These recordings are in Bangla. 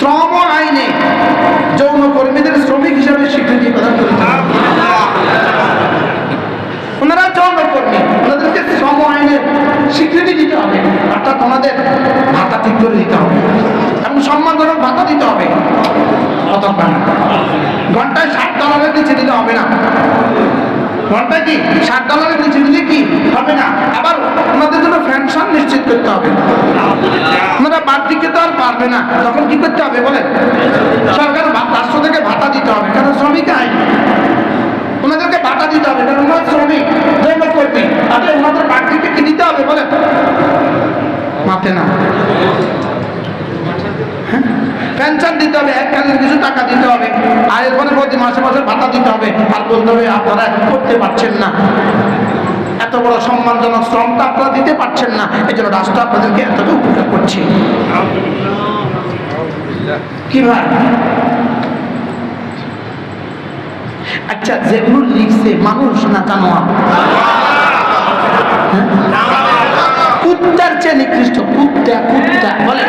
শ্রম আইনে যৌনকর্মীদের শ্রমিক হিসাবে স্বীকৃতি প্রদান করেছে। ওনারা যৌনকর্মী, ওনাদেরকে শ্রম আইনের স্বীকৃতি দিতে হবে, অর্থাৎ ওনাদের ভাতা ঠিক করে দিতে হবে এবং সম্মানজনক ভাতা দিতে হবে। ঘন্টায় $60 নিচে দিলে হবে না। ঘন্টায় কি $60 নিচে দিলে কি হবে না। আবার ওনাদের জন্য পেনশন নিশ্চিত করতে হবে। ওনারা বাড়তি খেতে আর পারবে না, তখন কি করতে হবে বলেন? সরকার রাষ্ট্র থেকে ভাতা দিতে হবে, কারণ শ্রমিক আইন ওনাদেরকে ভাতা দিতে হবে, কারণ ওনার শ্রমিক যৌনকর্মী। আচ্ছা, ওনাদের বাড়তিকে কি দিতে হবে বলেন? মাথে না, পেনশন দিতে হবে, এককালীন কিছু টাকা দিতে হবে, আর এরপরে প্রতি মাসে মাসে ভাতা দিতে হবে। আর বলতে হবে আপনারা এখন করতে পারছেন না, এত বড় সম্মানজনক শ্রমটা আপনারা দিতে পারছেন না, এই জন্য রাষ্ট্র আপনাদেরকে এতটা উপকার করছে। কি ভাই? আচ্ছা, যেগুলো লিখছে মানুষ না জানোয়ার? কুত্তার চেয়ে নিকৃষ্ট, কুত্তা কুত্তা বলে।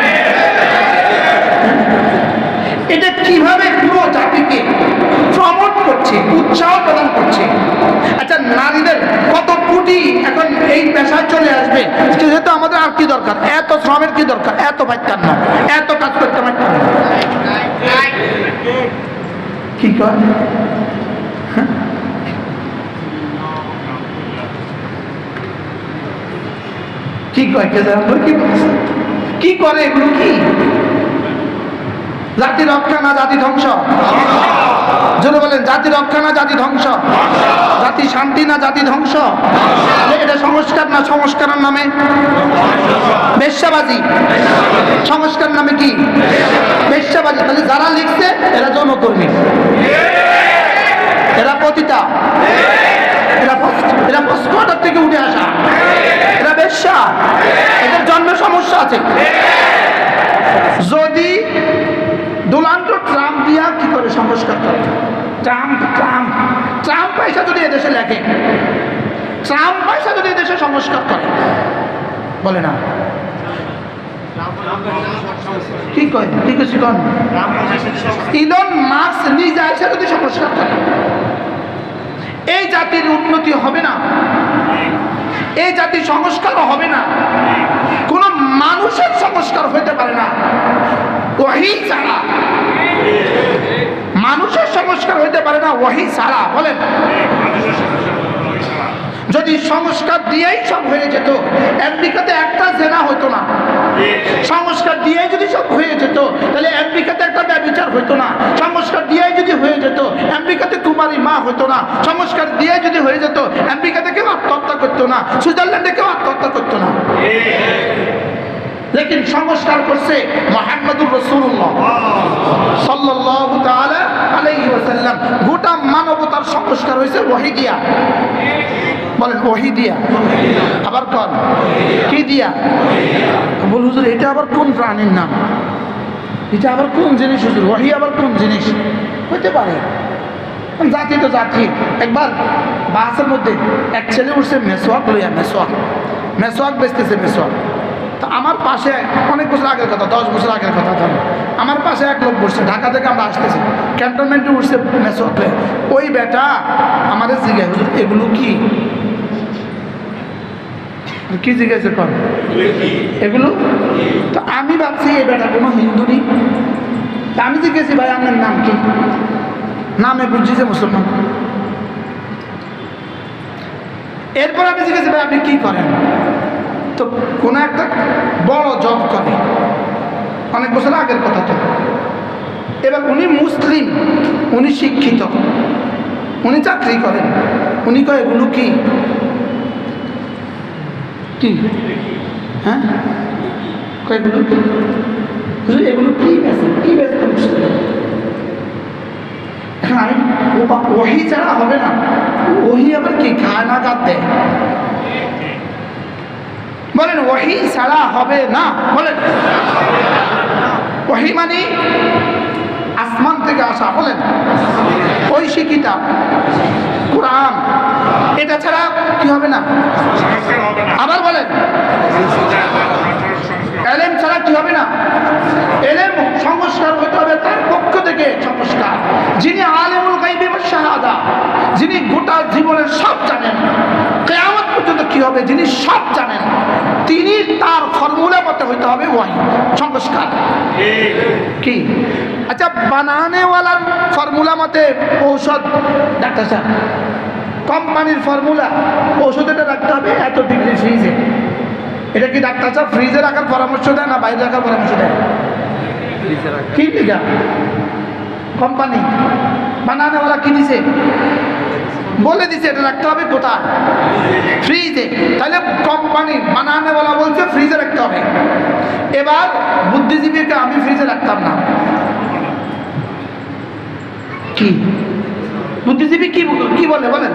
এটা কিভাবে পুরো জাতিকে প্রমোট করছে, উৎসাহ প্রদান করছে। আচ্ছা, নারীদের কত কোটি এখন এই পেশায় চলে আসবে, যেহেতু আমাদের আর কি দরকার? এত শ্রমের কি দরকার? এত পাইতাম না, এত কাজ করতে পারতাম না। কি কয়? কি কয়? কি করে এগুলো? কি জাতি রক্ষা না জাতি ধ্বংস? জোরে বলেন, জাতি রক্ষা না জাতি ধ্বংস? জাতি শান্তি না জাতি ধ্বংস? এটা সংস্কার না সংস্কারের নামে বেশ্যাবাজি? সংস্কার নামে কি বেশ্যাবাজি? তাহলে যারা লিখছে এরা যৌনকর্মী, এরা পতিতা, এরা পস্কোয়াটার থেকে উঠে আসা, এরা বেশ্যা, এদের জন্ম সমস্যা আছে। যদি ডোনাল্ড ট্রাম্প দিয়া কি করে সংস্কার করে? ট্রাম্প পয়সা যদি এদেশে লেখে, ট্রাম্প পয়সা যদি এদেশে সংস্কার করে, বলে না? কি কয়? ঠিক আছে, কন ইলন মাস্ক নিজে এসে যদি সংস্কার করে, এই জাতির উন্নতি হবে না, এই জাতির সংস্কার হবে না, কোন মানুষের সংস্কার হইতে পারে না ওহী ছাড়া। মানুষের সংস্কার হইতে পারে না ওহী ছাড়া। বলেন, যদি সংস্কার দিয়েই সব হয়ে যেত, আমেরিকাতে একটা জেনা হতো না। সংস্কার দিয়ে যদি সব হয়ে যেত, তাহলে আমেরিকাতে একটা ব্যভিচার হতো না। সংস্কার দিয়ে যদি হয়ে যেত, আমেরিকাতে কুমারী মা হতো না। সংস্কার দিয়ে যদি হয়ে যেত, আমেরিকাতে কেউ আত্মহত্যা করতো না, সুইজারল্যান্ডে কেউ আত্মহত্যা করতো না। লেকিন সংস্কার করছে মুহাম্মদুর রাসূলুল্লাহ সাল্লাল্লাহু তাআলা আলাইহি ওয়াসাল্লাম। গোটা মানবতার সংস্কার হয়েছে ওহী দিয়া। বলেন, ওহী দিয়া। আবার কোন কি দিয়া? বল হুজুর, এটা আবার কোন প্রাণীর নাম? এটা আবার কোন জিনিস হুজুর? ওহী আবার কোন জিনিস হইতে পারে? জাতি তো জাতি। একবার বাসের মধ্যে এক ছেলে উঠছে মেসওয়াক লইয়া, মেসওয়াক বেচতেছে মেসওয়াক। তা আমার পাশে, অনেক বছর আগের কথা, 10 বছর আগের কথা ধরো, আমার পাশে এক লোক বসছে, ঢাকা থেকে আমরা আসতেছি, ক্যান্টনমেন্টে উঠছে মেসওয়াক লইয়া। ওই বেটা আমাদের জিজ্ঞাসা, হুজুর এগুলো কি? কি জিজ্ঞাসা কর এগুলো? তো আমি ভাবছি এই বেটা কোনো হিন্দু নেই। তা আমি জিজ্ঞেসি, ভাই আপনার নাম কি? নামে বুঝছি যে মুসলমান। এরপর আমি জিজ্ঞেসি, ভাই আপনি কি করেন? তো কোনো একটা বড় জব করে, অনেক বছর আগের কথা তো। এবার উনি মুসলিম, উনি শিক্ষিত, উনি চাকরি করেন। উনি কয় এগুলো কি? কি? হ্যাঁ, এগুলো কি? এগুলো কি বেছে? কি বেছে? এখন আমি ওহী ছাড়া হবে না। ওহী আবার কি খায় না কাঁদ দেয়? বলেন, ওহী ছাড়া হবে না। বলেন, ওহী মানে আসমান থেকে আসা। বলেন, ঐশী কিতাব কোরআন, এটা ছাড়া কি হবে না? আবার বলেন, এলেম ছাড়া কি হবে না? এলেম সংস্কার হবে, যিনি সব জানেন, তিনি তার ফর্মুলা মতে হইতে হবে ওয়াহি সংস্কার। কি আচ্ছা, বানানেওয়ালার ফর্মুলা মতে ঔষধ, ডাক্তার সাহেব কোম্পানির ফর্মুলা ঔষধ এটা রাখতে হবে এত ডিগ্রি ফ্রিজে, এটা কি ডাক্তার সাহেব ফ্রিজে রাখার পরামর্শ দেয় না বাইরে রাখার পরামর্শ দেয়? কি লিখা কোম্পানি বানানেওয়ালা কি দিছে? বলে দিছে এটা রাখতে হবে কোথায়? ফ্রিজে। তাহলে কোম্পানি বানানেওয়ালা বলছে ফ্রিজে রাখতে হবে। এবার বুদ্ধিজীবীকে আমি ফ্রিজে রাখতাম না, কি বুদ্ধিজীবী কি বলে বলেন?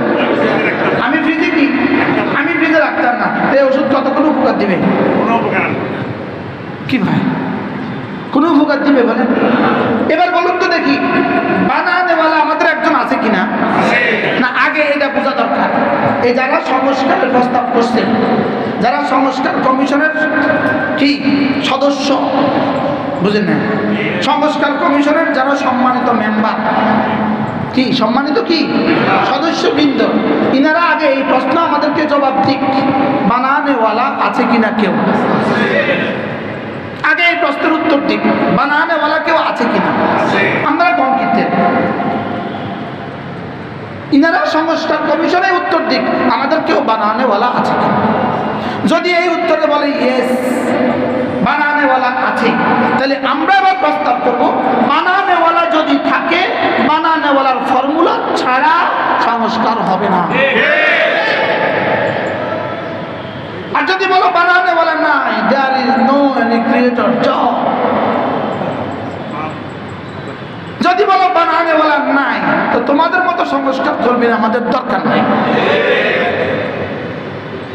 আমি ফ্রিজে কি আমি ফ্রিজে রাখতাম না। এই ওষুধ কতক্ষণ উপকার দিবে? কি ভাই কোনো উপকার দিবে বলেন? এবার বলুন তো দেখি, বানানেওয়ালা আমাদের একজন আছে কিনা? না, আগে এটা বোঝা দরকার। এই যারা সংস্কারের প্রস্তাব করছে, যারা সংস্কার কমিশনের কি সদস্য, বুঝেন না, সংস্কার কমিশনের যারা সম্মানিত মেম্বার, কি সম্মানিত কি সদস্যবৃন্দ, ইনারা আগে এই প্রশ্ন আমাদেরকে জবাব দিক, বানানেওয়ালা আছে কিনা কেউ? আগে এই প্রশ্নের উত্তর দিক, বানানেওয়ালা কেউ আছে কিনা? আমরা কম কিনতে, ইনারা সংস্কার কমিশনে উত্তর দিক আমাদের কেউ বানানেওয়ালা আছে কিনা। যদি এই উত্তরে বলে ইয়েস বানানেওয়ালা আছে, তাহলে আমরা এবার প্রস্তাব করব, বানানেওয়ালা যদি থাকে বানানেওয়ালার ফর্মুলা ছাড়া সংস্কার হবে না। আর যদি বলো বানানেওয়ালা নাই, there is no any creator job, যদি বলো বানানেওয়ালা নাই, তো তোমাদের মতো সংস্কার কর্মীর আমাদের দরকার নাই।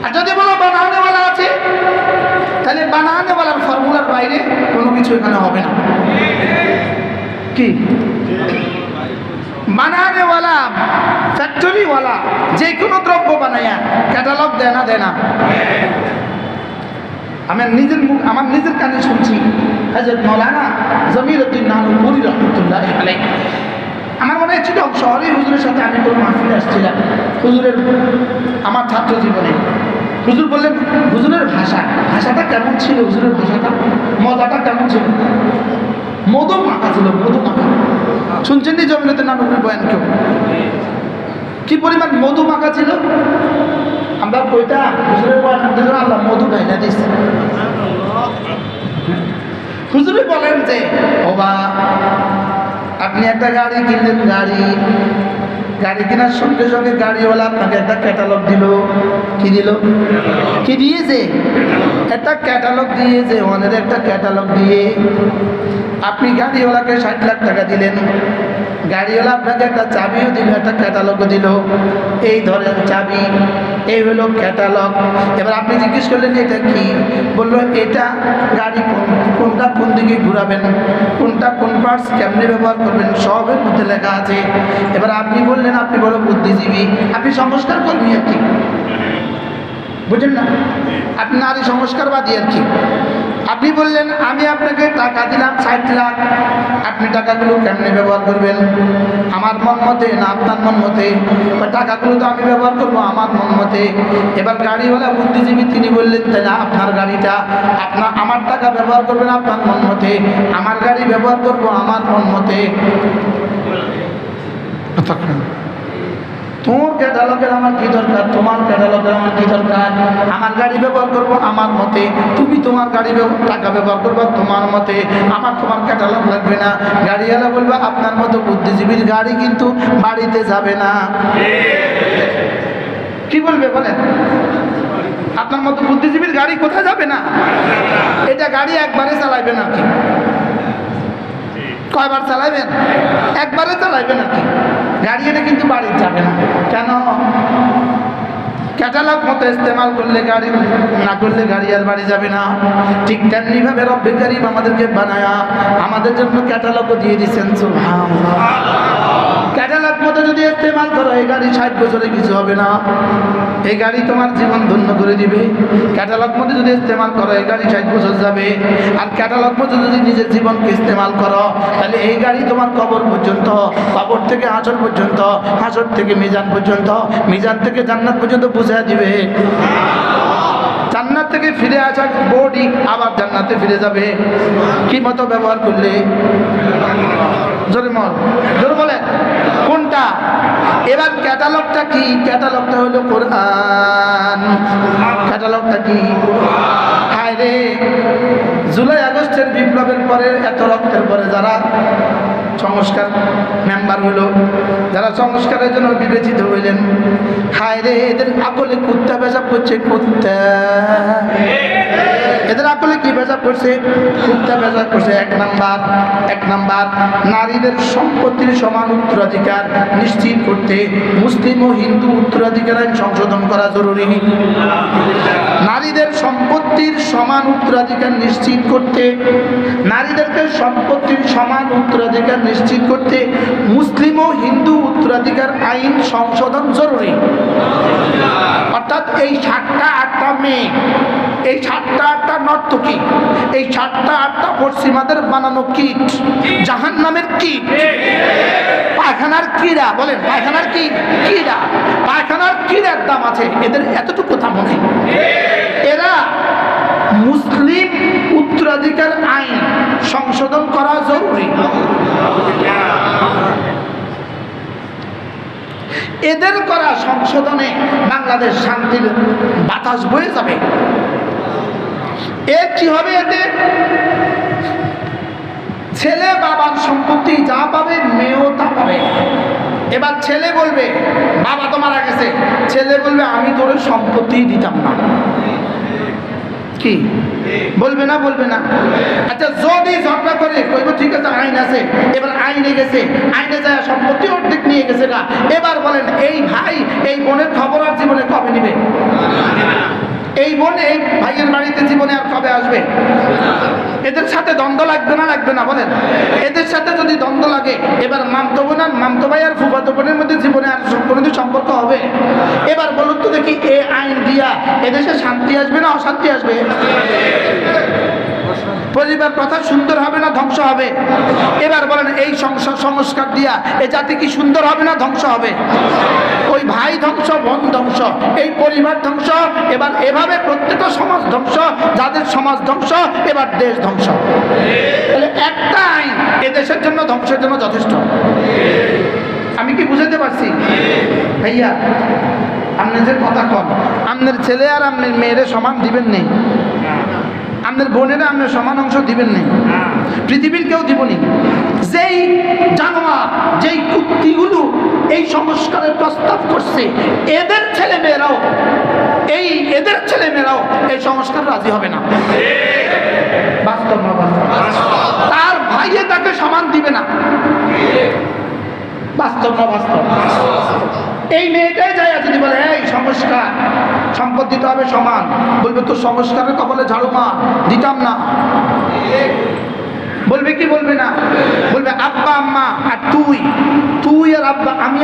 আর যদি বলো বানানেওয়ালা আছে, তাহলে বানানেওয়ালার ফর্মুলার বাইরে কোনো কিছু এখানে হবে না। কি বানানেওয়ালা ফ্যাক্টরিওয়ালা যে কোনো দ্রব্য বানাইয়া ক্যাটালগ দেয় না? আমার নিজের কানে শুনছি, হযরত মাওলানা জমিরউদ্দিন নানুপুরি রহমাতুল্লাহ আলাইহি, আমার মনে হয় চিটং শহরে হুজুরের সাথে আমি কোনো মাহফিলে আসছিলাম, হুজুরের আমার ছাত্র জীবনে। হুজুর বললেন, হুজুরের ভাষাটা কেমন ছিল, হুজুরের ভাষাটা মজাটা কেমন ছিল, মধু মাখা ছিল, মধু মাখা। শুনছেন নি জমিরউদ্দিন নানুপুরি বয়ান কেউ? কি পরিমাণ মধু মাখা ছিল। আমরা কইটা হুজুরের বয়ান আল্লাহ মধু ঢাইলা দিচ্ছে। হুজুরে বলেন যে, বাবা আপনি একটা গাড়ি কিনলেন, গাড়ি কেনার সঙ্গে সঙ্গে গাড়িওয়ালা আপনাকে একটা ক্যাটালগ দিল। কি দিল? কি দিয়েছে? একটা ক্যাটালগ দিয়েছে, ওনার একটা ক্যাটালগ দিয়ে আপনি গাড়িওয়ালাকে 60 লাখ টাকা দিলেন, গাড়িওয়ালা আপনাকে একটা চাবিও দিল, একটা ক্যাটালগও দিল, এই ধরেন চাবি, এই হলো ক্যাটালগ। এবার আপনি জিজ্ঞেস করলেন এটা কি? বললো এটা গাড়ি কোনটা কোন দিকে ঘুরাবেন, কোনটা কোন পার্টস কেমনে ব্যবহার করবেন, সবের মধ্যে লেখা আছে। এবার আপনি বললেন আপনি বড় বুদ্ধিজীবী, আপনি সংস্কার কর্মী আর কি, বুঝেন না, আপনি নারী সংস্কারবাদী আর কি। আপনি বললেন আমি আপনাকে টাকা দিলাম 60 লাখ, আপনি টাকাগুলো কেমনে ব্যবহার করবেন, আমার মন মতে না আপনার মন মতে? টাকাগুলো তো আমি ব্যবহার করবো আমার মন মতে। এবার গাড়িওয়ালা বুদ্ধিজীবী তিনি বললেন তাহলে আপনার গাড়িটা আমার টাকা ব্যবহার করবেন আপনার মন মতে, আমার গাড়ি ব্যবহার করবো আমার মন মতে। তোর ক্যাটালগের আমার কি দরকার, তোমার ক্যাটালগের আমার কি দরকার? আমার গাড়ি ব্যবহার করবো আমার মতে, তুমি তোমার গাড়ি টাকা ব্যবহার করবো তোমার মতে, তোমার ক্যাটালগ লাগবে না। গাড়িওয়ালা বলবে আপনার মতো বুদ্ধিজীবীর গাড়ি কিন্তু বাড়িতে যাবে না। কি বলবে বলেন? আপনার মতো বুদ্ধিজীবীর গাড়ি কোথায় যাবে না? এটা গাড়ি একবারে চালাইবেন আর কি, কয়বার চালাইবেন? একবারে চালাইবেন আর কি, গাড়ি এটা কিন্তু বাড়ি যাবে না। কেন? ক্যাটালগ মতো ইস্তেমাল করলে গাড়ি, না করলে গাড়ি আর বাড়ি যাবে না। ঠিক তেমনি ভাবে রব্বে কারীম আমাদেরকে বানায়া আমাদের জন্য ক্যাটালগও দিয়ে দিচ্ছেন। সুবহানাল্লাহ। ক্যাটালগ মতো যদি ইস্তেমাল করো, এই গাড়ি 60 বছরে কিছু হবে না, এই গাড়ি তোমার জীবন ধন্য করে দিবে। ক্যাটালগ মতো যদি ইস্তেমাল করো, এই গাড়ি 60 বছর যাবে। আর ক্যাটালগ মতো যদি নিজের জীবনকে ইস্তেমাল করো, তাহলে এই গাড়ি তোমার কবর পর্যন্ত, কবর থেকে হাসর পর্যন্ত, হাসর থেকে মিজান পর্যন্ত, মিজান থেকে জান্নাত পর্যন্ত পৌঁছে দিবে। জান্নাত থেকে ফিরে আসা বডি আবার জান্নাতে ফিরে যাবে কি মতো ব্যবহার করলে। জোরে বলেন কোনটা? এবার ক্যাটালগটা কি? ক্যাটালগটা হলো কোরআন। ক্যাটালগটা কি? হায় রে, জুলাই আগস্টের বিপ্লবের পরে, এত রক্তের পরে যারা সংস্কার মেম্বার হলো, যারা সংস্কারের জন্য বিবেচিত হইলেন, হায় রে, এদের আকলে কুত্তা পেশাব করছে। কুত্তা এদের আকলে কি পেশাব করছে? কুত্তা পেশাব করছে। এক নাম্বার নারীদের সম্পত্তির সমান উত্তরাধিকার নিশ্চিত করতে মুসলিম ও হিন্দু উত্তরাধিকার আইন সংশোধন করা জরুরি। নারীদের সম্পত্তির সমান উত্তরাধিকার নিশ্চিত করতে, নারীদেরকে সম্পত্তির সমান উত্তরাধিকার নিশ্চিত করতে মুসলিম ও হিন্দু উত্তরাধিকার আইন সংশোধন জরুরি। অর্থাৎ এই 7টা 8টা মেয়ে, এই 7টা 8টা নর্তকী, এই 7টা 8টা পশ্চিমাদের বানানো কীট, জাহান্নামের কীট, পায়খানার কীড়া। বলেন পায়খানার কি কীড়া? পায়খানার কীড়ার দাম আছে এদের এতটুকু দাম নেই। এরা মুসলিম উত্তরাধিকার আইন সংশোধন করা জরুরি। এদের করা সংশোধনে বাংলাদেশ শান্তির বাতাস বয়ে যাবে। এর কি হবে? এতে ছেলে বাবার সম্পত্তি যা পাবে, মেয়েও তা পাবে। এবার ছেলে বলবে, বাবা তো মারা গেছে, ছেলে বলবে আমি তোর সম্পত্তি দিতাম না। কি বলবে না? বলবে না? আচ্ছা, যদি ঝগড়া করে কইব ঠিক আছে আইন আছে, এবার আইনে গেছে, আইনে যায় সম্পত্তি অর্ধেক নিয়ে গেছে না, এবার বলেন এই ভাই এই বোনের খবর আর জীবনে কবে নিবে? এই বোন এই ভাইয়ের বাড়িতে জীবনে আর কবে আসবে? এদের সাথে দ্বন্দ্ব লাগবে না? লাগবে না? বলেন এদের সাথে যদি দ্বন্দ্ব লাগে, এবার মামতো বোন আর মামতো ভাই আর ফুফাতো বোনের মধ্যে জীবনে আর কোনোদিন সম্পর্ক হবে? এবার বলুন তো দেখি, এই আইন দিয়া এদেশে শান্তি আসবে না অশান্তি আসবে? পরিবার প্রথা সুন্দর হবে না ধ্বংস হবে? এবার বলেন এই সংস্কার দিয়া এই জাতি কি সুন্দর হবে না ধ্বংস হবে? ওই ভাই ধ্বংস, বোন ধ্বংস, এই পরিবার ধ্বংস, এবার এভাবে প্রত্যেকটা সমাজ ধ্বংস, যাদের সমাজ ধ্বংস এবার দেশ ধ্বংস। তাহলে একটা আইন এদেশের জন্য ধ্বংসের জন্য যথেষ্ট। আমি কি বুঝাতে পারছি ভাইয়া? আপনি যে কথা কন, আপনার ছেলে আর আপনার মেয়েরে সমান দিবেন নেই, আপনার বোনেরা আপনার সমান অংশ দিবেন নেই, পৃথিবীর কেউ দিবনি। যেই জানোয়ার, যেই কুত্তিগুলো এই সংস্কারের প্রস্তাব করছে, এদের ছেলে মেয়েরাও এই সংস্কার রাজি হবে না। বাস্তব না? তার ভাইয়ে তাকে সমান দিবে না। বাস্তব না? বাস্তব। এই মেয়েটাই যায় যদি বলে এই সংস্কার, সম্পদ দিতে হবে সমান, বলবে তো সংস্কারের কপালে ঝাড়ু মা, দিতাম না। বলবে কি? বলবে না? বলবে আব্বা আম্মা আর তুই আর আব্বা, আমি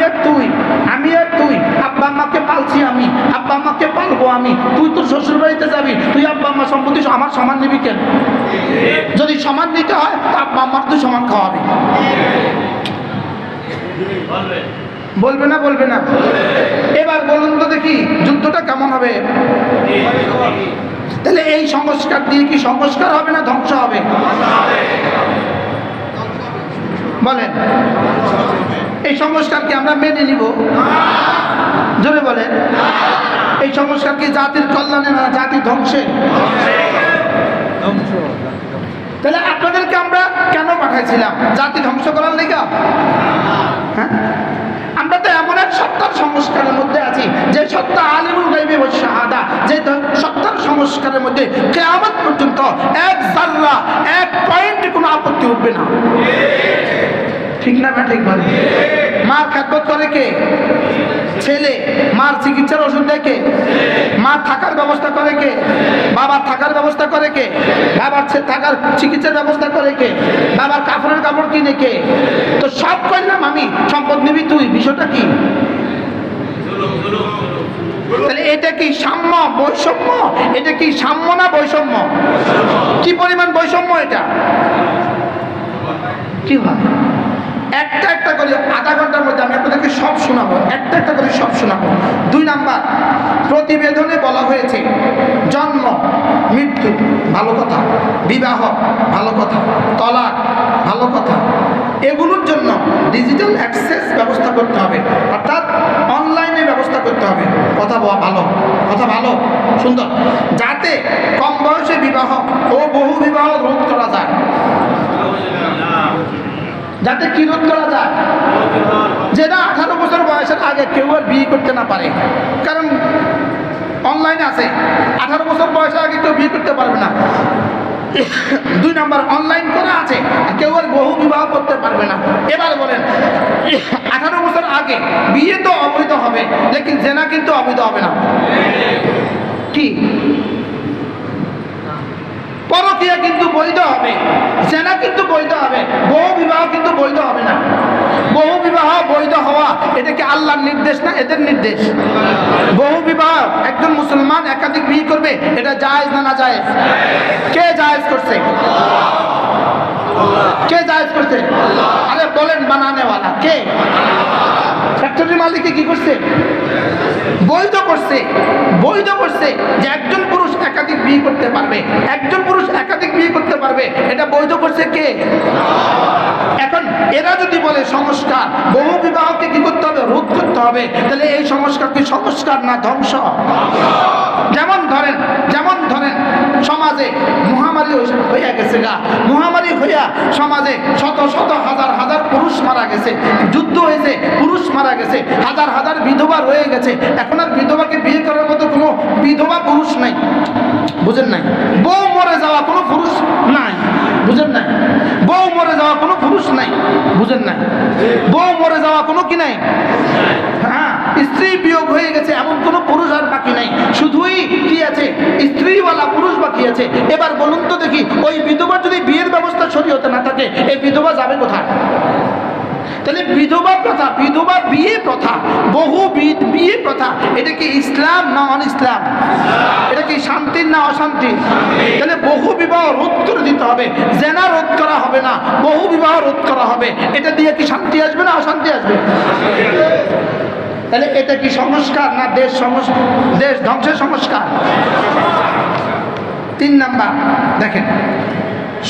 আর তুই, আব্বা আম্মাকে পালছি আমি, আব্বা আম্মাকে পালবো আমি, তুই তোর শ্বশুর বাড়িতে যাবি, তুই আব্বা আম্মা সম্পত্তি আমার সমান নিবি কেন? যদি সমান নিতে হয় তা আব্বা আম্মার তুই সমান খাওয়াবি। বলবে না? বলবে না? এবার বলুন তো দেখি যুদ্ধটা কেমন হবে? তাহলে এই সংস্কার দিয়ে কি সংস্কার হবে না ধ্বংস হবে? বলেন এই সংস্কার কি আমরা মেনে নিব? জোরে বলেন এই সংস্কার কি জাতির কল্যাণে না জাতির ধ্বংসে? তাহলে আপনাদেরকে আমরা কেন পাঠাইছিলাম? জাতি ধ্বংস করার লেগা? হ্যাঁ, আমরা তো এমন এক সত্তার সংস্কারের মধ্যে আছি যে সত্তা আলিমুল গায়বি ওয়াশ শাহাদা, যে সত্তার সংস্কারের মধ্যে কিয়ামত পর্যন্ত এক জাররা, এক পয়েন্ট কোনো আপত্তি উঠবে না। ঠিক না? ঠিক বলে। মার খেদমত করে কে? ছেলে। মার চিকিৎসার ওষুধ দেয় কে? মার থাকার ব্যবস্থা করে কে? বাবার থাকার ব্যবস্থা করে কে? বাবার থাকার চিকিৎসার ব্যবস্থা করে কে? বাবার কাপড়ের কাপড় কিনে কে? তো সব করলাম আমি, সম্পদ নিবি তুই, বিষয়টা কি? তাহলে এটা কি সাম্য, বৈষম্য? এটা কি সাম্য না বৈষম্য? কি পরিমাণ বৈষম্য এটা? কি হয় একটা একটা করে আধা ঘন্টার মধ্যে আমি আপনাদেরকে সব শোনাবো, একটা একটা করে সব শোনাবো। 2 নাম্বার, প্রতিবেদনে বলা হয়েছে জন্ম মৃত্যু ভালো কথা, বিবাহ ভালো কথা, তলাক ভালো কথা, এগুলোর জন্য ডিজিটাল অ্যাক্সেস ব্যবস্থা করতে হবে, অর্থাৎ অনলাইনে ব্যবস্থা করতে হবে। কথা ভালো, কথা ভালো, সুন্দর, যাতে কম বয়সে বিবাহ ও বহু বিবাহ রোধ করা যায়। যাতে কি রোধ করা যায়? যেটা 18 বছর বয়সের আগে কেউ আর বিয়ে করতে না পারে, কারণ অনলাইনে আছে, 18 বছর বয়সের আগে কেউ বিয়ে করতে পারবে না। 2 নাম্বার, অনলাইন করা আছে, কেউ আর বহু বিবাহ করতে পারবে না। এবার বলেন 18 বছর আগে বিয়ে তো অবৈধ হবে, লেকিন জেনা কিন্তু অবৈধ হবে না। কি? পরকীয়া কিন্তু বৈধ হবে, জেনা কিন্তু বৈধ হবে, বহু বিবাহ কিন্তু বৈধ হবে না। বহু বিবাহ বৈধ হওয়া এটা কি আল্লাহর নির্দেশ না এদের নির্দেশ? বহু বিবাহ, একজন মুসলমান একাধিক বিয়ে করবে, এটা জায়েজ না না জায়েজ? কে জায়েজ করছে? কে জায়েজ করছে? আরে বলেন, বানানেওয়ালা কে? ফ্যাক্টরি মালিকে কি করছে? বৈধ করছে, বৈধ করছে যে একজন পুরুষ একাধিক বিয়ে করতে পারবে, একজন পুরুষ একাধিক বিয়ে করতে পারবে, এটা বৈধ করছে কে? এখন এরা যদি বলে সংস্কার, বহু বিবাহকে কি করতে হবে? রোধ করতে হবে, তাহলে এই সংস্কার কি সংস্কার না ধ্বংস? যেমন ধরেন সমাজে মহামারী হইয়া গেছে গা, মহামারী হইয়া সমাজে শত শত হাজার হাজার পুরুষ মারা গেছে, যুদ্ধ হয়েছে, পুরুষ মারা গেছে, হাজার হাজার বিধবা রয়ে গেছে। এখন আর বিধবাকে বিয়ে করার মতো কোনো বিধবা পুরুষ নাই, বুঝেন নাই? বউ মরে যাওয়া কোনো পুরুষ নাই, বুঝেন নাই? বউ মরে যাওয়া কোনো পুরুষ নাই, বুঝেন নাই? বউ মরে যাওয়া কোনো কি নাই? হ্যাঁ, স্ত্রী বিয়োগ হয়ে গেছে এমন কোনো পুরুষ আর বাকি নাই, শুধুই কি আছে? স্ত্রীওয়ালা পুরুষ বাকি আছে। এবার বলুন তো দেখি, ওই বিধবার যদি বিয়ের ব্যবস্থা শরীয়তে না থাকে, এই বিধবা যাবে কোথায়? তাহলে বিধবা প্রথা, বিধবা বিয়ে প্রথা, বহু বিয়ে প্রথা, এটা কি ইসলাম না অন ইসলাম? এটা কি শান্তির না অশান্তি? তাহলে বহু বিবাহ রোধ করে দিতে হবে, জেনা রোধ করা হবে না, বহু বিবাহ রোধ করা হবে। এটা দিয়ে কি শান্তি আসবে না অশান্তি আসবে? তাহলে এটা কি সংস্কার না দেশ ধ্বংসের সংস্কার? 3 নাম্বার দেখেন,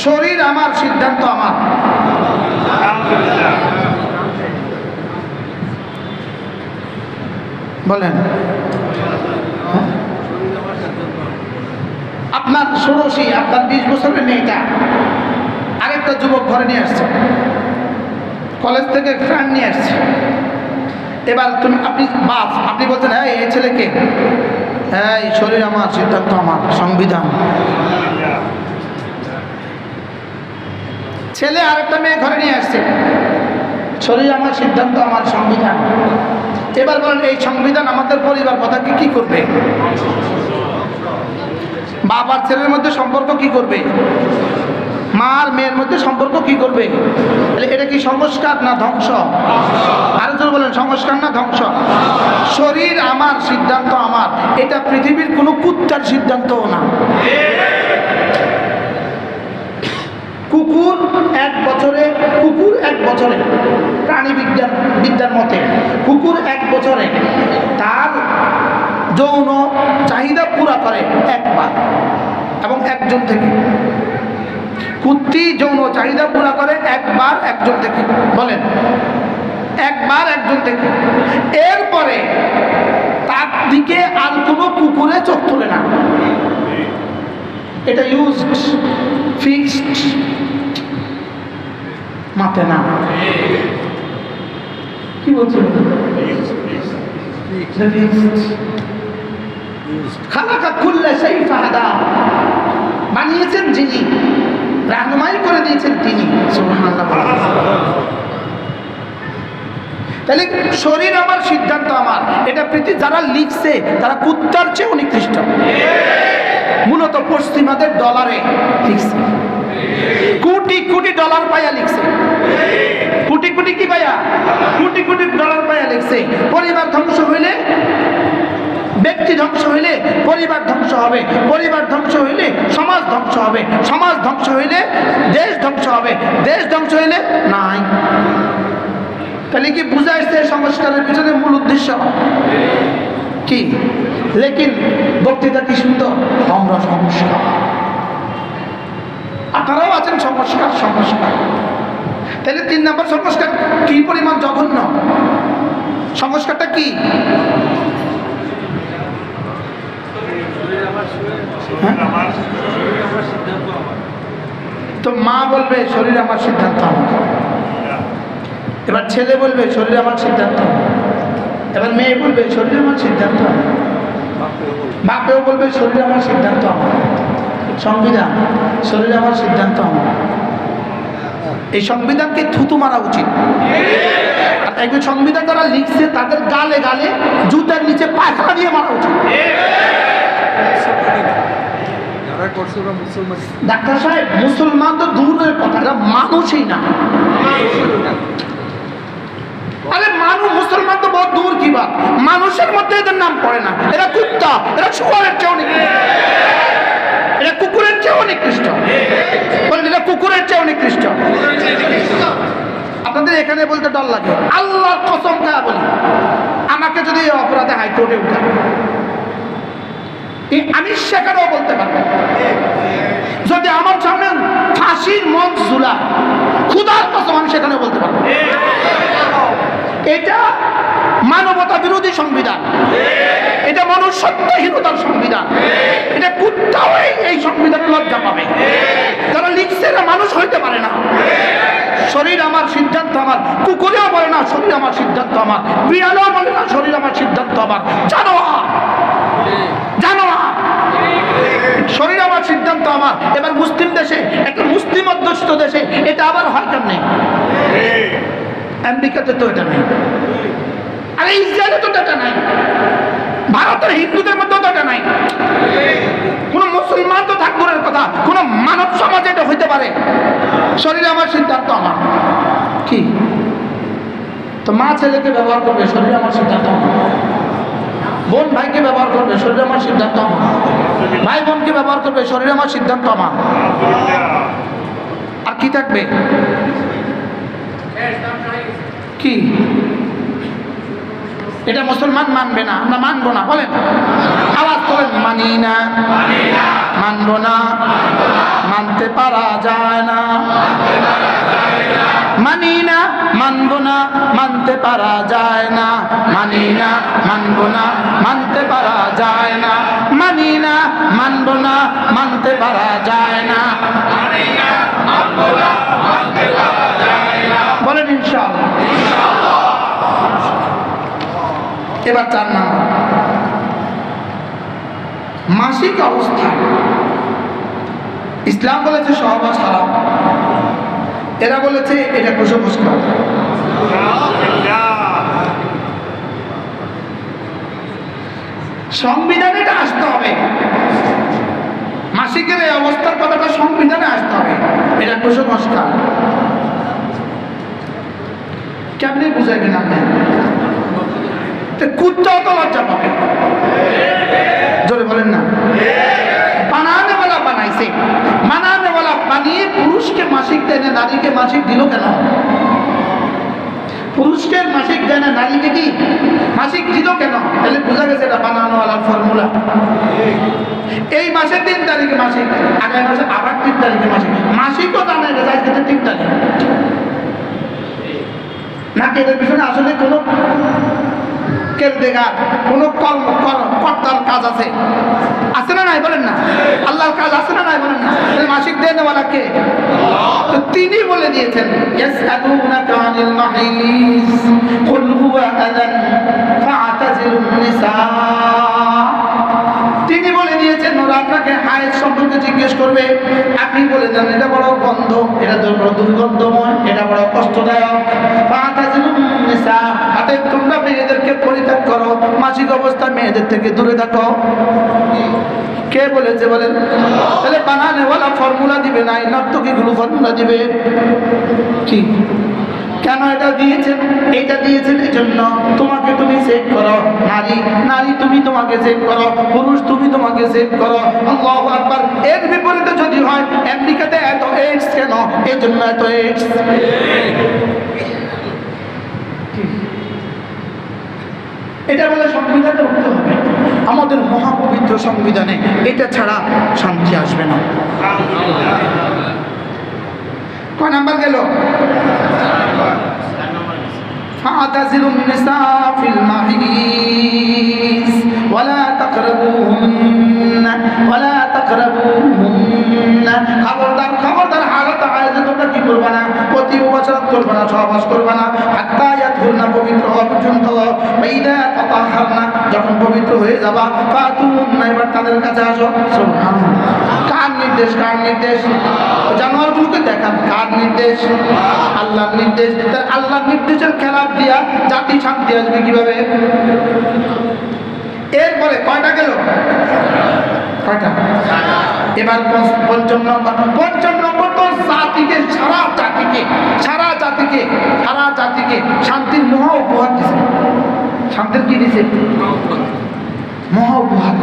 শরীর আমার, সিদ্ধান্ত আমার। বলেন, আপনার ষোড়শী, আপনার 20 বছরের মেয়েটা আরেকটা যুবক ঘরে নিয়ে আসছে, কলেজ থেকে ফ্রেন্ড নিয়ে আসছে। এবার আপনি বাপ, আপনি বলছেন হ্যাঁ এই ছেলেকে, হ্যাঁ এই শরীর আমার, সিদ্ধান্ত আমার, সংবিধান। ছেলে আরেকটা মেয়ে ঘরে নিয়ে আসছে, শরীর আমার, সিদ্ধান্ত আমার, সংবিধান। এবার বলেন, এই সংবিধান আমাদের পরিবার কথাকে কি করবে? বাবার ছেলের মধ্যে সম্পর্ক কি করবে? মার মেয়ের মধ্যে সম্পর্ক কি করবে? এটা কি সংস্কার না ধ্বংস? আরো জোরে বলেন, সংস্কার না ধ্বংস? শরীর আমার, সিদ্ধান্ত আমার, এটা পৃথিবীর কোনো কুত্তার সিদ্ধান্তও না। কুকুর এক বছরে প্রাণী বিদ্যার মতে কুকুর 1 বছরে তার যৌন চাহিদা পুরা করে একবার, এবং একজন থেকে। কুত্তি যৌন চাহিদা পুরা করে একবার একজন থেকে, বলেন একবার একজন থেকে। এরপরে তার দিকে আর কোনো কুকুরে চোখ তোলে না। এটা ইউজড, ফিক্সড, মাথে না। কি বলছেন? খালাকা কুল্লা শাই ফাহাদা, বানিয়েছেন যিনি, রাহনুমাই করে দিয়েছেন তিনি। সুবহানাল্লাহ। তাহলে শরীর আমার, সিদ্ধান্ত আমার, এটা যারা লিখছে তারা কুত্তার চেয়ে নিকৃষ্ট। মূলত পশ্চিমাদের ডলারে লিখছে, কোটি কোটি ডলার পাইয়া লিখছে, কোটি কোটি কি পায়া, কোটি কোটি ডলার পায়া লিখছে পরিবার ধ্বংস হইলে, ব্যক্তি ধ্বংস হইলে পরিবার ধ্বংস হবে, পরিবার ধ্বংস হইলে সমাজ ধ্বংস হবে, সমাজ ধ্বংস হইলে দেশ ধ্বংস হবে, দেশ ধ্বংস হইলে নাই। তাহলে কি বুঝাইছে সংস্কারের পিছনে মূল উদ্দেশ্য কি? লেকিন বক্তৃতা কি সুন্দর, আমরা সংস্কার, আপনারাও আছেন সংস্কার সংস্কার। তাহলে 3 নম্বর সংস্কার কি পরিমাণ জঘন্য, সংস্কারটা কি? তো মা বলবে শরীর আমার সিদ্ধান্ত আমার, এবার ছেলে বলবে শরীর আমার সিদ্ধান্ত আমার, এবার মেয়ে বলবে শরীর আমার সিদ্ধান্ত আমার, বাপেও বলবে শরীর আমার সিদ্ধান্ত আমার, সংবিধান শরীর আমার সিদ্ধান্ত আমার। এই সংবিধানকে থুতু মারা উচিত। আর একজন সংবিধান যারা লিখছে তাদের গালে গালে জুতার নিচে পায়খানা দিয়ে মারা উচিত। ডাক্তার সাহেব, মুসলমান তো দূরের কথা, এরা মানুষই না। আরে মানুষ, মুসলমান তো বহুত দূর কি বাত, মানুষের মধ্যে এদের নাম পড়ে না। এরা কুত্তা, এরা শুয়ারের চেয়েও নিকৃষ্ট, এরা কুকুরের চেয়েও নিকৃষ্ট, বলেন এরা কুকুরের চেয়েও নিকৃষ্ট। আপনাদের এখানে বলতে ডর লাগে, আল্লাহর কসম খায়া বলি, আমাকে যদি এই অপরাধে হাইকোর্টে উঠে আমি সেখানেও বলতে পারবো, যদি আমার সামনে ফাঁসির মঞ্চ ঝুলা, খুদার কসম আমি সেখানে বলতে পারবো। এটা মানবতা বিরোধী সংবিধান, এটা মনুষ্যত্বহীনতার সংবিধান, এটা কুত্তাও এই সংবিধানে লজ্জা পাবে। যারা লিখছে না মানুষ হইতে পারে না। শরীর আমার সিদ্ধান্ত আমার, কুকুরেও বলে না শরীর আমার সিদ্ধান্ত আমার, বিড়ালেও বলে না শরীর আমার সিদ্ধান্ত আমার, জানোয়ার জানোয়ার, শরীর আমার সিদ্ধান্ত আমার। এবার মুসলিম দেশে, একটা মুসলিম অধ্যুষিত দেশে এটা আবার হয় কেমনে? আমেরিকাতে তো এটা নেই, আরে ইসরায়েলে তো এটা নাই, ভারতের হিন্দুদের মধ্যে তো এটা নাই, কোন মুসলমান তো থাকবার কথা, কোন মানব সমাজে এটা হইতে পারে। শরীরে আমার সিদ্ধান্ত আমার কি? তো মা ছেলেকে ব্যবহার করবে শরীরে আমার সিদ্ধান্ত আমার, বোন ভাইকে ব্যবহার করবে শরীরে আমার সিদ্ধান্ত আমার, ভাই বোনকে ব্যবহার করবে শরীরে আমার সিদ্ধান্ত আমার। আর কি থাকবে কি? এটা মুসলমান মানবে না, আমরা মানবো না, বলেন আওয়াজ করেন, মানি না, মানবো না, মানতে পারা যায় না, মানি না, মানবো না, মানতে পারা যায় না, মানি না, মানবো না, মানতে পারা যায় না, মানি না, মানবো না, মানতে পারা যায় না, বলেন ইনশাআল্লাহ। এবার 4 নাম্বার, মাসিক অবস্থা। ইসলাম বলেছে সহবাস হারাম, এরা বলেছে এটা কুসংস্কার। সংবিধানে এটা আসতে হবে, মাসিকের এই অবস্থার কথাটা সংবিধানে আসতে হবে, এটা কুসংস্কার। কেমনি বুঝাইবেন আপনি? কুত্তাও তো লজ্জা পাবে, জোরে বলেন না। বানানেওয়ালা বানাইছে, বানানেওয়ালা বানিয়ে পুরুষকে মাসিক দেয় না, নারীকে মাসিক দিল কেন? পুরুষকে মাসিক দেয় না, নারীকে কি মাসিক দিল কেন? তাহলে বোঝা গেছে এটা বানানোওয়ালার ফর্মুলা। এই মাসে 3 তারিখে মাসিক, আগামী মাসে আবার 3 তারিখে মাসিক, মাসিকও জানা গেছে আজকে 3 তারিখ। নাকি এদের পিছনে আসলে কোনো কোনো কর্তার কাজ আছে, আছে না নাই বলেন না? আল্লাহর কাজ আছে না নাই বলেন না? মাসিক দেওয়ালা কে? তো তিনি বলে দিয়েছেন, ইয়াসআলুনাকা আনিল মাহিস কুল হুয়া আযান ফা'তাজিলুন নিসা। তিনি বলে দিয়েছেন ওরা আপনাকে হায়েজ সম্পর্কে জিজ্ঞেস করবে, আপনি বলে দেন এটা বড় গন্ধ, এটা বড় দুর্গন্ধময়, এটা বড় কষ্টদায়ক। ফা'তাজিলুন নিসা, অতএব তোমরা মেয়েদেরকে পরিত্যাগ করো, মাসিক অবস্থায় মেয়েদের থেকে দূরে থাকো। কে বলেছে বলেন? তাহলে বানানেওয়ালা ফর্মুলা দিবে না, নর্তকীগুলো ফর্মুলা দিবে কি? কেন এটা দিয়েছেন? এটা দিয়েছেন এই জন্য তোমাকে তুমি সেভ করো, নারী নারী তুমি তোমাকে সেভ করো, পুরুষ তুমি তোমাকে সেভ করো। আল্লাহু আকবার। এর বিপরীতে যদি হয় আমেরিকাতে এত এইডস কেন? এই জন্য এত এইডস। এটা বলে সংবিধানে উঠতে হবে। আমাদের মহাপবিত্র সংবিধানে এটা ছাড়া শান্তি আসবে না। কয় নাম্বার গেল? ফাতাজিলুন নিসা ফিল মাহিস ওয়ালা তাকরাবুহুন্না ওয়ালা তাকরাবুহুন্না। খবরদার খবরদার, হালাত আয়াতে তোমরা কি করবে না? প্রতি মুবাশারাত করবে না, সহবাস করবে না, হাত্তা ইয়াতহুরনা, পবিত্র হওয়া পর্যন্ত। ফাইদা তাতাহহারনা, যখন পবিত্র হয়ে যাবা, ফাতুহুন্না, এবার তাদের কাছে আসো। সুবহানাল্লাহ। কার নির্দেশ? কার নির্দেশ? জানোয়ারগুলোকে দেখান কার নির্দেশ? আল্লাহর নির্দেশ। আল্লাহর নির্দেশের খেলাফ দিয়া জাতি শান্তি আসবে কিভাবে? এরপরে কয়টা গেল? কয়টা? এবার পঞ্চম নম্বর। পঞ্চম নম্বর তো জাতিকে, সারা জাতিকে, সারা জাতিকে, সারা জাতিকে শান্তির মহা উপহার দিছে। শান্তির কি দিছে? মহা উপহার।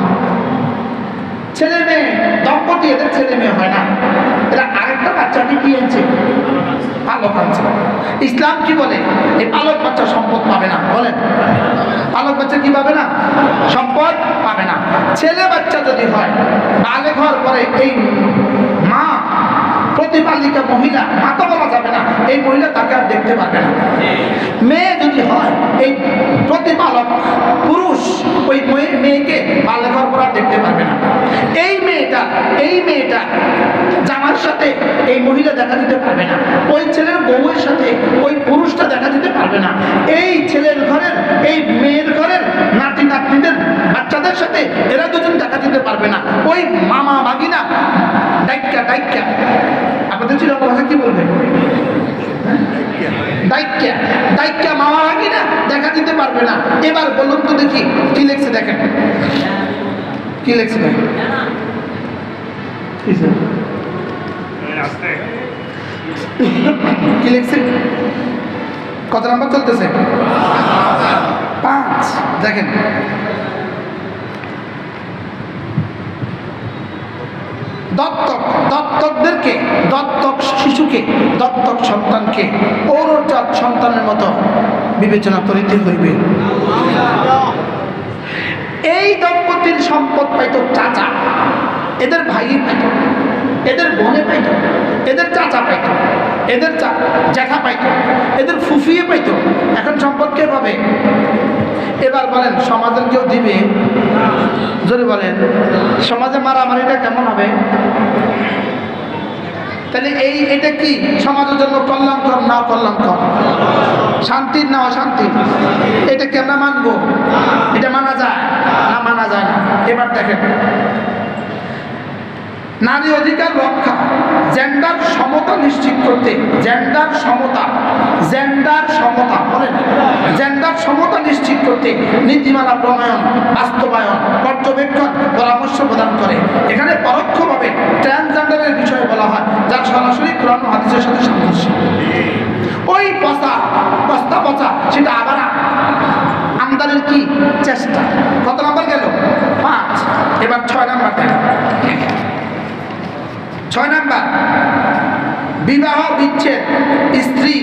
ছেলে মেয়ে দম্পতি, এদের ছেলে মেয়ে হয় না, এরা আরেকটা বাচ্চাকে কি আনছে? পালক আনছে। ইসলাম কি বলে? এই পালক বাচ্চা সম্পদ পাবে না। বলেন, পালক বাচ্চা কি পাবে না? সম্পদ পাবে না। ছেলে বাচ্চা যদি হয়, বালেগ হওয়ার পরে এই মা, প্রতিপালিকা মহিলা, মা তো বলা যাবে না, এই মহিলা তাকে আর দেখতে পারবে না। মেয়ে যদি হয়, এই প্রতিপালক পুরুষ ওই মেয়েকে বালেগ হওয়ার পর আর দেখতে পারবে না। এই মেয়েটা জামার সাথে এই মহিলা দেখা দিতে পারবে না। ওই ছেলের বউয়ের সাথে ওই পুরুষটা দেখা দিতে পারবে না। এই ছেলের ঘরের, এই মেয়ের ঘরের নাতি নাতনিদের বাচ্চাদের সাথে এরা দুজন দেখা দিতে পারবে না। ওই মামা মাগিনা ডাইক্কা ডাইক্কা, আপনাদের ছিল ভাষা কি বলবে? ডাইক্কা ডাইক্কা মামা মাগিনা দেখা দিতে পারবে না। এবার বলুন তো দেখি কি লেখছে, দেখেন কি লেখছে, দেখেন কি লিখছে? কত নাম্বার চলতেছে? 5। দেখেন, দত্তকদেরকে, দত্তক শিশুকে, দত্তক সন্তানকে ঔরজাত সন্তানের মতো বিবেচনা করিতে হইবে। এই দম্পতির সম্পদ পাইতো চাচা, এদের ভাই পাইত, এদের বোনে পাইত, এদের চাচা পাইত, এদের জ্যাঠা পাইত, এদের ফুফিয়ে পাইত। এখন সম্পদ কে পাবে? এবার বলেন, সমাজের কেউ দিবে? যদি বলেন সমাজে মারামারিটা কেমন হবে? তাহলে এটা কি সমাজের জন্য কল্যাণকর না কল্যাণকর? শান্তির না অশান্তি? এটা কেমন মানবো? এটা মানা যায় না? মানা যায় না। এবার দেখেন, নারী অধিকার রক্ষা, জেন্ডার সমতা নিশ্চিত করতে, জেন্ডার সমতা, জেন্ডার সমতা, বলেন জেন্ডার সমতা নিশ্চিত করতে নীতিমালা প্রণয়ন, বাস্তবায়ন, পর্যবেক্ষণ, পরামর্শ প্রদান করে। এখানে পরোক্ষভাবে ট্রান্সজেন্ডারের বিষয়ে বলা হয়, যার সরাসরি কোরআন ও হাদিসের সাথে সাংঘর্ষিক। ওই বস্তা পচা সেটা আবার আমদানির কি চেষ্টা। কত নাম্বার গেল? 5। এবার 6 নাম্বার দেখেন। 6 নাম্বার, বিবাহ বিচ্ছেদ, স্ত্রী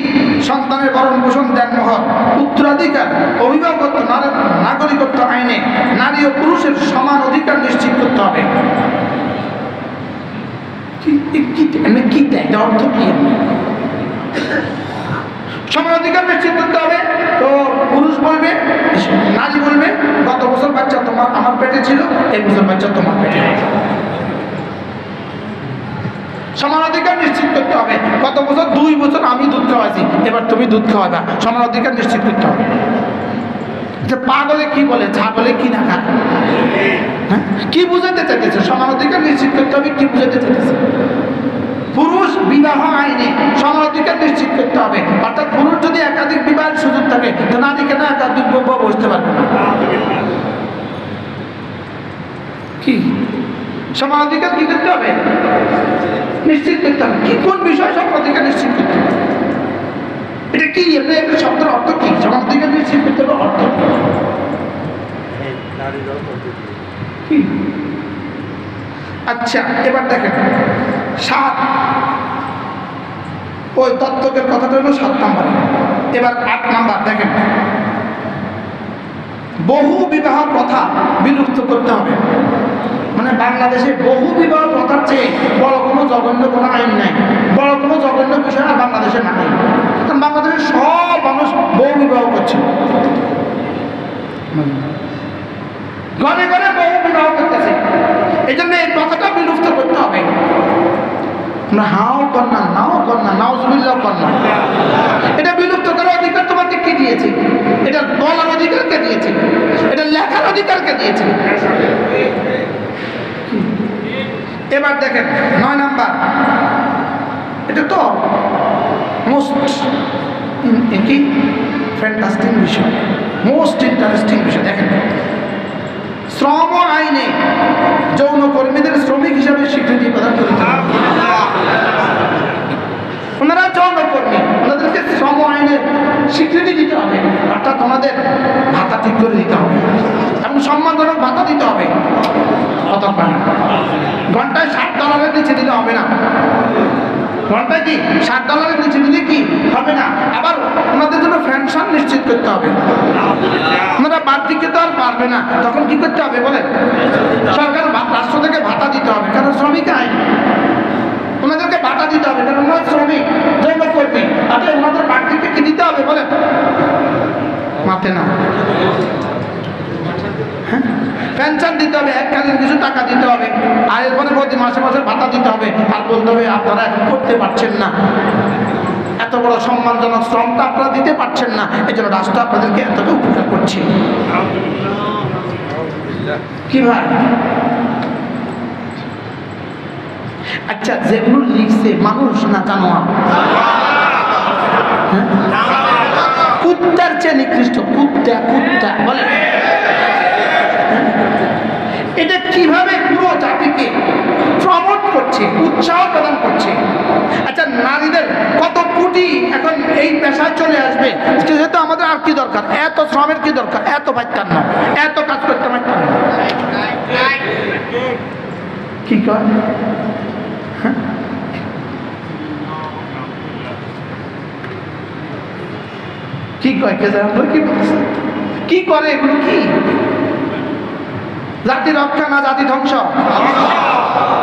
সন্তানের ভরণ পোষণ, দেনমোহর, উত্তরাধিকার, অভিভাবকত্ব, নাগরিকত্ব আইনে নারী ও পুরুষের সমান অধিকার নিশ্চিত করতে হবে। কি এটা অর্থ কি? সমান অধিকার নিশ্চিত করতে হবে। তো পুরুষ বলবে, নারী বলবে, গত বছর বাচ্চা তোমার আমার পেটে ছিল, এই বছর বাচ্চা তোমার পেটে। সমান অধিকার নিশ্চিত করতে হবে। গত বছর 2 বছর আমি দুধ খাওয়াইছি, এবার তুমি দুধ খাওয়াবা। সমান অধিকার নিশ্চিত করতে হবে। যে পাগলে কি বলে, ছাগলে কি না খায়? হ্যাঁ, কি বুঝাতে চাইতেছে? সমান অধিকার নিশ্চিত করতে হবে, কি বুঝাতে চাইতেছে? পুরুষ বিবাহ আইনে সমান অধিকার নিশ্চিত করতে হবে। অর্থাৎ পুরুষ যদি একাধিক বিবাহের সুযোগ থাকে, তো নারী কেন একাধিক বিবাহ বসতে পারবে না? কি সমান অধিকার কি করতে হবে? নিশ্চিত করতে হবে। কি কোন বিষয় সমান অধিকার নিশ্চিত করতে হবে? এটা কি? এটা শব্দের অর্থ কি? জবাবদিহির স্বীকৃতি হলো অর্থ কি? আচ্ছা, এবার দেখেন 7, ওই তত্ত্বকের কথাটা হলো 7 নম্বরে। এবার 8 নম্বর দেখেন, বহু বিবাহ প্রথা বিলুপ্ত করতে হবে। মানে বাংলাদেশে বহু বিবাহ প্রথার চেয়ে বড় কোনো জঘন্য কোনো আইন নাই, বড় কোনো জঘন্য বিষয় আর বাংলাদেশে নাই। কারণ বাংলাদেশের সব মানুষ বহু বিবাহ করছে, ঘরে ঘরে বহু বিবাহ করতেছে। এই জন্য এই প্রথাটা বিলুপ্ত করতে হবে। আমরা হাও কন্যা, নাও কন্যা, নাউজুবিল্লাহ কন্যা, এটা বিলুপ্ত করার অধিকার তোমাকে কে দিয়েছে? এটা বলার অধিকার কে দিয়েছে? এটা লেখার অধিকার কে দিয়েছে? এবার দেখেন 9 নাম্বার, এটা তো মোস্ট ফ্যান্টাস্টিক বিষয়, মোস্ট ইন্টারেস্টিং বিষয়। দেখেন, শ্রম আইনে যৌনকর্মীদের শ্রমিক হিসাবে স্বীকৃতি প্রদান করতে হবে। ওনারা যৌনকর্মী, ওনাদেরকে শ্রম আইনের স্বীকৃতি দিতে হবে, অর্থাৎ ওনাদের ভাতা ঠিক করে দিতে হবে এবং সম্মানজনক ভাতা দিতে হবে। ঘন্টায় $60 নিচে দিলে হবে না। ঘন্টায় কি $60 নিচে দিলে কি হবে না। আবার ওনাদের জন্য পেনশন নিশ্চিত করতে হবে। ওনারা বাড়তিকে তো আর পারবে না, তখন কি করতে হবে বলে? সরকার রাষ্ট্র থেকে ভাতা দিতে হবে, কারণ শ্রমিক আইন, ওনাদেরকে ভাতা দিতে হবে, কারণ ওনার শ্রমিক যৌনকর্মী, তাতে ওনাদের বাড়তিকে কি দিতে হবে বলে? মাথে না, পেনশন দিতে হবে, এককালীন কিছু টাকা দিতে হবে, আর এরপরে প্রতি মাসে মাসে ভাতা দিতে হবে। আর বলতে হবে আপনারা এখন করতে পারছেন না, এত বড় সম্মানজনক শ্রমটা আপনারা দিতে পারছেন না, এই জন্য রাষ্ট্র আপনাদেরকে এতটা উপকার করছে। কি ভাই? আচ্ছা, যেগুলো লিখছে মানুষ না জানোয়ার? কুত্তার চেয়ে নিকৃষ্ট, কুত্তা কুত্তা বলে। এটা কিভাবে পুরো জাতিকে প্রমোট করছে, উৎসাহ প্রদান করছে। আচ্ছা, নারীদের কত কোটি এখন এই পেশায় চলে আসবে, যেহেতু আমাদের আর কি দরকার? এত শ্রমের কি দরকার? এত পাইতাম না, এত কাজ করতে পারতাম না। কি কয়? কি কয়? কে জানো কি বলছে? কি করে এগুলো? কি জাতি রক্ষা না জাতি ধ্বংস?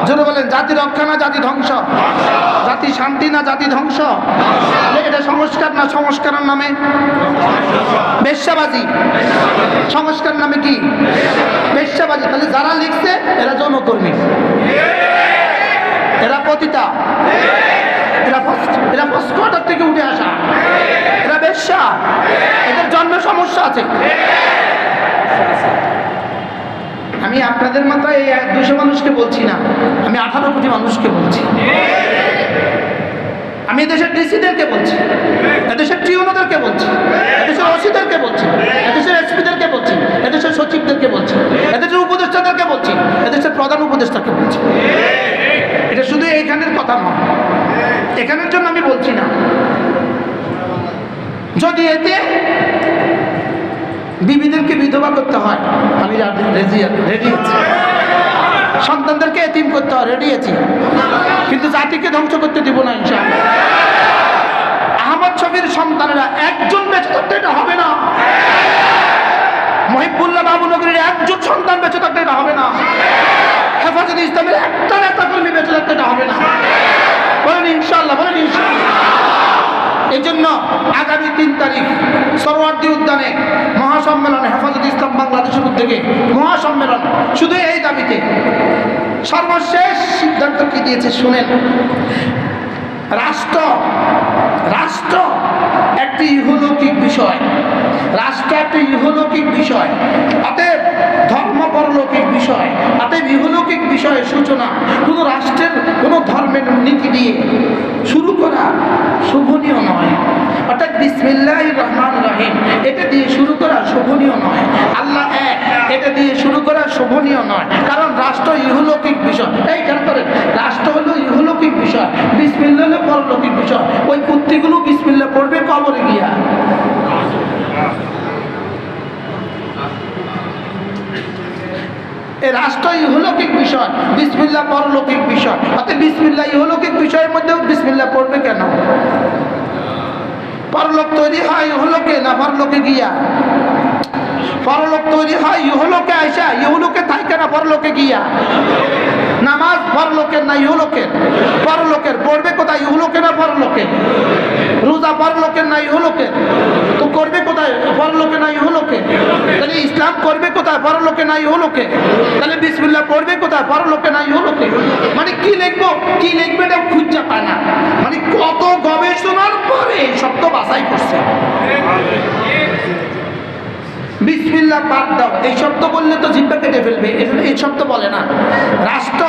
জোরে বলেন, জাতি রক্ষা না জাতি ধ্বংস? জাতি শান্তি না জাতি ধ্বংস? এটা সংস্কার না সংস্কারের নামে বেশ্যাবাজি? সংস্কার নামে কি? বেশ্যাবাজি। তাহলে যারা লিখছে এরা যৌনকর্মী, এরা পতিতা, এরা ফস্কটার থেকে উঠে আসা, এরা বেশ্যা, এদের জন্ম সমস্যা আছে। আমি আপনাদের মাত্রায় এই 200 মানুষকে বলছি না, আমি 18 কোটি মানুষকে বলছি। আমি এদেশের ডিসিদেরকে বলছি, এদেশের টিউনোদেরকে বলছি, এদেশের ওসিদেরকে বলছি, এদেশের এসপিদেরকে বলছি, এদেশের সচিবদেরকে বলছি, এদেশের উপদেষ্টাদেরকে বলছি, এদেশের প্রধান উপদেষ্টাকে বলছি। এটা শুধু এইখানের কথা নয়, এখানের জন্য আমি বলছি না। যদি এতে বিবিদেরকে বিধবা করতে হয়, আমি রেডি আছি। সন্তানদেরকে এতিম করতে হয়, রেডি আছি। কিন্তু জাতিকে ধ্বংস করতে দিব না ইনশাআল্লাহ। আহমদ শফির সন্তানেরা একজন বেঁচে থাকতে এটা হবে না। মহিবুল্লাহ বাবুনগরীর একজন সন্তান বেঁচে থাকতে এটা হবে না। হেফাজতে ইসলামের একটা নেতা কর্মী বেঁচে থাকতে এটা হবে না। বলেন ইনশাআল্লাহ, বলেন ইনশাআল্লাহ। এই জন্য আগামী 3 তারিখ সরওয়ার্দী উদ্যানে মহাসম্মেলন, হেফাজতে ইসলাম বাংলাদেশের উদ্যোগে মহাসম্মেলন, শুধু এই দাবিতে। সর্বশেষ সিদ্ধান্ত কি দিয়েছে শুনেন। রাষ্ট্র একটি ইহলৌকিক বিষয়, রাষ্ট্র একটি ইহলৌকিক বিষয়, অতএব ধর্ম পরলৌকিক বিষয়, অতএব ইহলৌকিক বিষয়ের সূচনা কোনো রাষ্ট্রের কোনো ধর্মের নীতি দিয়ে শুরু করা শোভনীয় নয়। অর্থাৎ বিসমিল্লাহির রহমানির রহিম এটা দিয়ে শুরু করা শোভনীয় নয়। আল্লাহ এক, এটা দিয়ে শুরু করা শোভনীয় নয়। কারণ রাষ্ট্র ইহলৌকিক বিষয়। এই খেয়াল করেন, রাষ্ট্র হলো ইহলৌকিক বিষয়, বিসমিল্লাহ হলো পরলৌকিক বিষয়। ওই কুত্তিগুলো বিসমিল্লাহ পড়বে কবরে গিয়া। এই রাষ্ট্র ইহলৌকিক বিষয়, বিসমিল্লাহ পরলৌকিক বিষয়। অর্থাৎ বিসমিল্লাহ ইহলৌকিক বিষয়ের মধ্যেও বিসমিল্লাহ পড়বে কেন? পরলোক তৈরি হয় ইহলোকে না পরলোকে গিয়া? পরলোক তৈরি হয় ইহলোকে আইসা, ইহলোকে থাকে না পরলোকে গিয়া? নামাজ পরলোকের না ইহলোকের? পরলোকের। পড়বে কোথায়, ইহলোকে না পরলোকে? রোজা পরলোকের না ইহলোকের? তো করবে কোথায়, পরলোকে না ইহলোকে? তাহলে ইসলাম করবে কোথায়, পরলোকে না ইহলোকে? তাহলে বিসমিল্লাহ পড়বে কোথায়, পরলোকে না ইহলোকে? মানে কি লিখবো, কি লিখবে এটা খুঁজে পায় না। মানে কত গবেষণার পরে শব্দ বাছাই করছে। বিসমিল্লাহ বাদ দাও, এই শব্দ বললে তো জিহ্বা কেটে ফেলবে, এই শব্দ বলে না। রাষ্ট্র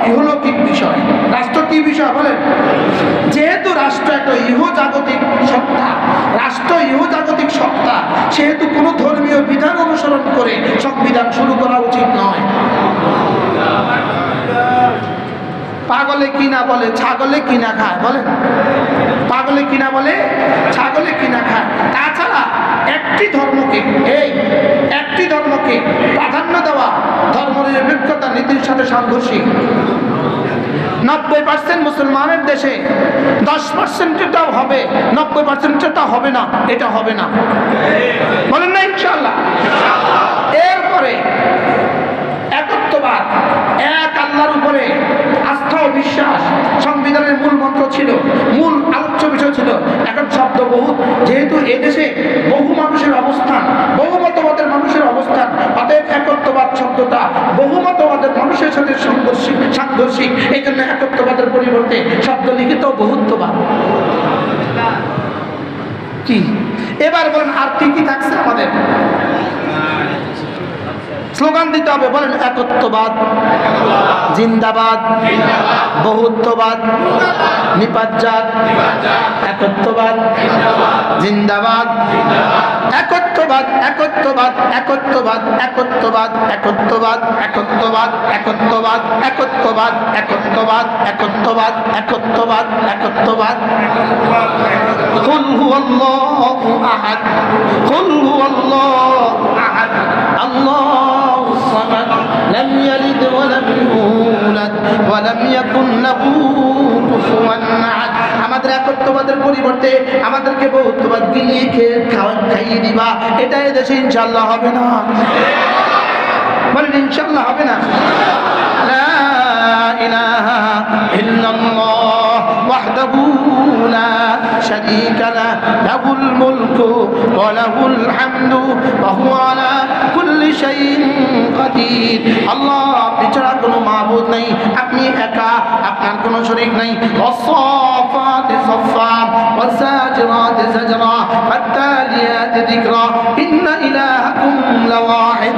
ইহলৌকিক বিষয়। রাষ্ট্র কি বিষয় বলেন? যেহেতু রাষ্ট্র একটা ইহজাগতিক সত্তা, রাষ্ট্র ইহজাগতিক সত্তা, সেহেতু কোনো ধর্মীয় বিধান অনুসরণ করে সংবিধান শুরু করা উচিত নয়। পাগলে কিনা বলে ছাগলে কিনা খায়, বলেন? পাগলে কিনা বলে ছাগলে কিনা খায়। তাছাড়া একটি ধর্মকে, এই একটি ধর্মকে প্রাধান্য দেওয়া ধর্মনিরপেক্ষতা নীতির সাথে সাংঘর্ষিক। 90% মুসলমানের দেশে 10%টাও হবে, 90%টা হবে না, এটা হবে না, বলেন না ইনশাআল্লাহ? এরপরে একত্ববাদ, এক আল্লাহর উপরে আস্থা ও বিশ্বাস সংবিধানের মূল মন্ত্র ছিল, মূল আলোচ্য বিষয় ছিল। এখন শব্দ বহু, যেহেতু এদেশে বহু মানুষের অবস্থান, বহু মতবাদের মানুষের অবস্থান, অতএব একত্ববাদ শব্দটা বহু মতবাদের মানুষের সাথে সাংঘর্ষিক। এই জন্য একত্ববাদের পরিবর্তে শব্দ লিখিত বহুত্ববাদ। কি এবার বলেন, আর কি কি থাকছে আমাদের? স্লোগান দিতে হবে, বলেন? একত্ববাদ জিন্দাবাদ, বহুত্ববাদ নিপাত, একত্ববাদ জিন্দাবাদ, একত্ববাদ একত্ববাদ একত্ববাদ একত্ববাদ একত্ববাদ একত্ববাদ একত্ববাদ একত্ববাদ একত্ববাদ একত্ববাদ একত্ববাদ একত্ববাদ। কুল হুয়াল্লাহু আহাদ, কুল হুয়াল্লাহু আহাদ, আল্লাহু সামাদ, লাম ইয়ালিদ ওয়া লাম ইউলাদ ওয়া লাম ইয়াকুন লাহু কুফুয়ান আহাদ। আমাদের একত্ববাদের পরিবর্তে আমাদেরকে বহুত্ববাদ গিলিয়ে খাইয়ে দিবা, এটা এদেশে ইনশাআল্লাহ হবে না, বলেন? ইনশাআল্লাহ হবে না। লা ইলাহা ইল্লাল্লাহ ওয়াহদাহু লা শারীকা লাহু, লাহুল মুলকু ওয়া লাহুল হামদু ওয়া হুয়া আলা কুল্লি শাইইন কাদির। আল্লাহ, আপনি ছাড়া কোনো মাবুদ নেই, আপনি একা, আপনার কোনো শরীক নেই। ওয়াসসাফাতি সাফফা ওয়াসাজিরাতি জাজরা ফাত্তালিয়াতি যিকরা ইন্না ইলাহাকুম লাওয়াহিদ